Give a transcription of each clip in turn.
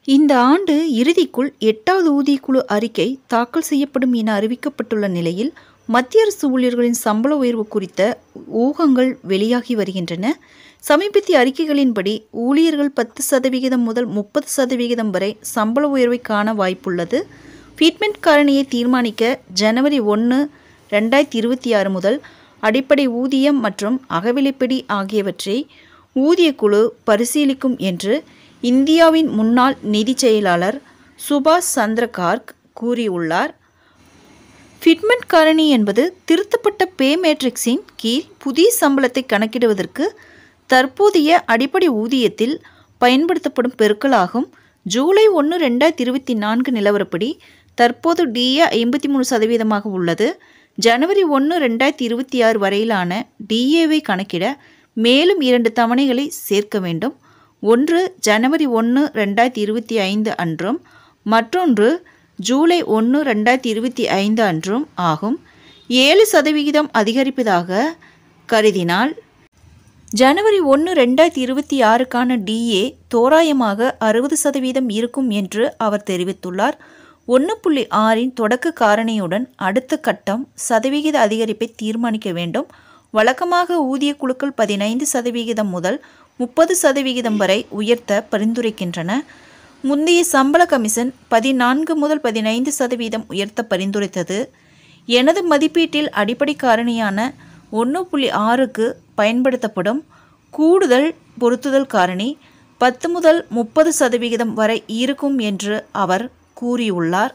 இந்த ஆண்டு இறுதிக்குள் 8வது ஊதியக்குழு அறிக்கை தாக்கல் செய்யப்படும் என அறிவிக்கப்பட்டுள்ள நிலையில் மத்திய அரசு ஊழியர்களின் சம்பள உயர்வு குறித்த ஊகங்கள் வெளியாகி வருகின்றன. சமீபத்திய அறிக்கைகளின்படி ஊழியர்கள் 10% முதல் 30% வரை சம்பள உயர்வை காண வாய்ப்புள்ளது. ஃபிட்மென்ட் காரணியை தீர்மானிக்க ஜனவரி 1, 2026 முதல் அடிப்படை ஊதியம் மற்றும் அகவிலைப்படி ஆகியவற்றை ஊதியக்குழு பரிசீலிக்கும் என்று இந்தியாவின் முன்னாள் நிதி செயலாளர் சுபாஷ் சந்திர கார்க் கூறியுள்ளார். ஃபிட்மென்ட் காரணி என்பது திருத்தப்பட்ட பே மேட்ரிக்ஸின் கீழ் புதிய சம்பளத்தை கணக்கிடுவதற்கு தற்போதைய அடிப்படை ஊதியத்தில் பயன்படுத்தப்படும் பெருக்கலாகும். ஜூலை 1, 2024 நிலவரப்படி தற்போது டிஏ 53% உள்ளது. ஜனவரி 1, 2026 வரையிலான டிஏவை கணக்கிட மேலும் 2 தவணைகளை சேர்க்க வேண்டும். ஒன்று ஜனவரி 1, 2025 அன்றும் மற்றொன்று ஜூலை 1, 2025 அன்றும் ஆகும். 7% அதிகரிப்பதாக கருதினால் ஜனவரி 1, 2026க்கான டிஏ தோராயமாக 60% இருக்கும் என்று அவர் தெரிவித்துள்ளார். 1.6இன் தொடக்க காரணியுடன் அடுத்த கட்டம் சதவிகித அதிகரிப்பை தீர்மானிக்க வேண்டும். வழக்கமாக ஊதிய குழுக்கள் 15% முதல் 30% வரை உயர்த்த பரிந்துரைக்கின்றன. முந்தைய சம்பள கமிஷன் 14 முதல் 15% உயர்த்த பரிந்துரைத்தது. எனது மதிப்பீட்டில் அடிப்படை காரணியான 1.6க்கு பயன்படுத்தப்படும் கூடுதல் பொருத்துதல் காரணி 10 முதல் 30% வரை இருக்கும் என்று அவர் கூறியுள்ளார்.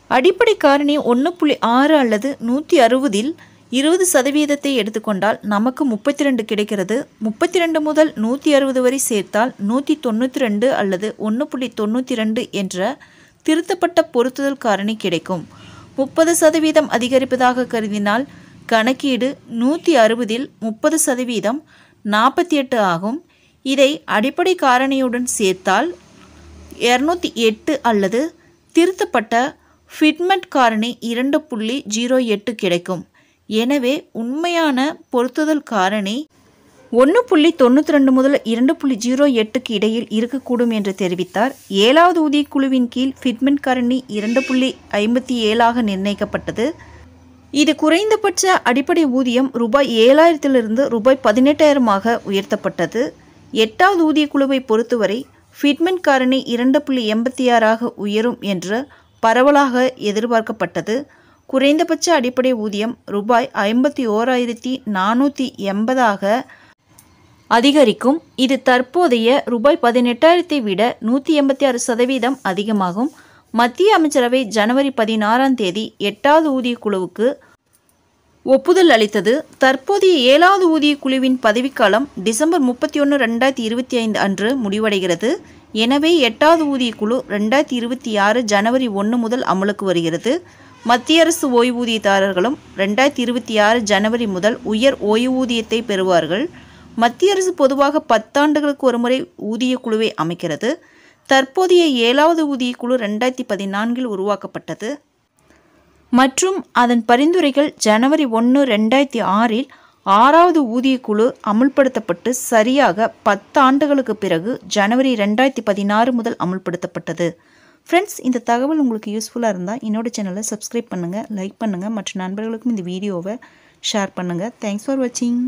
அடிப்படை காரணி 1.6 அல்லது 160இல் 20% எடுத்துக்கொண்டால் நமக்கு 32 கிடைக்கிறது. 32 முதல் 160 வரை சேர்த்தால் 192 அல்லது 1.92 என்ற திருத்தப்பட்ட பொருத்துதல் காரணி கிடைக்கும். 30% அதிகரிப்பதாக கருதினால் கணக்கீடு 160இல் 30% 48 ஆகும். இதை அடிப்படை காரணியுடன் சேர்த்தால் 208 அல்லது திருத்தப்பட்ட ஃபிட்மென்ட் காரணி 2.08 கிடைக்கும். எனவே உண்மையான பொருத்துதல் காரணி 1.92 முதல் 2.08க்கு இடையில் இருக்கக்கூடும் என்று தெரிவித்தார். 7வது ஊதியக்குழுவின் கீழ் ஃபிட்மென்ட் காரணி 2.57ஆக நிர்ணயிக்கப்பட்டது. இது குறைந்தபட்ச அடிப்படை ஊதியம் ரூபாய் 7,000 ரூபாய் 18,000 உயர்த்தப்பட்டது. 8வது ஊதியக்குழுவை பொறுத்தவரை ஃபிட்மென்ட் காரணி 2.86ஆக உயரும் என்று பரவலாக எதிர்பார்க்கப்பட்டது. குறைந்தபட்ச அடிப்படை ஊதியம் ரூபாய் 51,480 அதிகரிக்கும். இது தற்போதைய ரூபாய் 18,000 விட 186% அதிகமாகும். மத்திய அமைச்சரவை ஜனவரி 16 8வது ஊதியக்குழுவுக்கு ஒப்புதல் அளித்தது. தற்போதைய 7வது ஊதியக்குழுவின் பதவிக்காலம் டிசம்பர் 31, 2025 அன்று முடிவடைகிறது. எனவே 8வது ஊதியக்குழு 2026 ஜனவரி 1 முதல் அமலுக்கு வருகிறது. மத்திய அரசு ஓய்வூதியதாரர்களும் 2026 ஜனவரி முதல் உயர் ஓய்வூதியத்தை பெறுவார்கள். மத்திய அரசு பொதுவாக 10 ஆண்டுகளுக்கு ஒருமுறை ஊதியக்குழுவை அமைக்கிறது. தற்போதைய 7வது ஊதியக்குழு 2014 உருவாக்கப்பட்டது மற்றும் அதன் பரிந்துரைகள் ஜனவரி 1, 2006இல் 6வது ஊதியக்குழு அமுல்படுத்தப்பட்டு சரியாக 10 ஆண்டுகளுக்கு பிறகு ஜனவரி 2016 முதல் அமுல்படுத்தப்பட்டது. ஃப்ரெண்ட்ஸ், இந்த தகவல் உங்களுக்கு யூஸ்ஃபுல்லாக இருந்தால் என்னோட சேனலை சப்ஸ்கிரைப் பண்ணுங்கள், லைக் பண்ணுங்கள், மற்ற நண்பர்களுக்கும் இந்த வீடியோவை ஷேர் பண்ணுங்கள். தேங்க்ஸ் ஃபார் வாட்சிங்.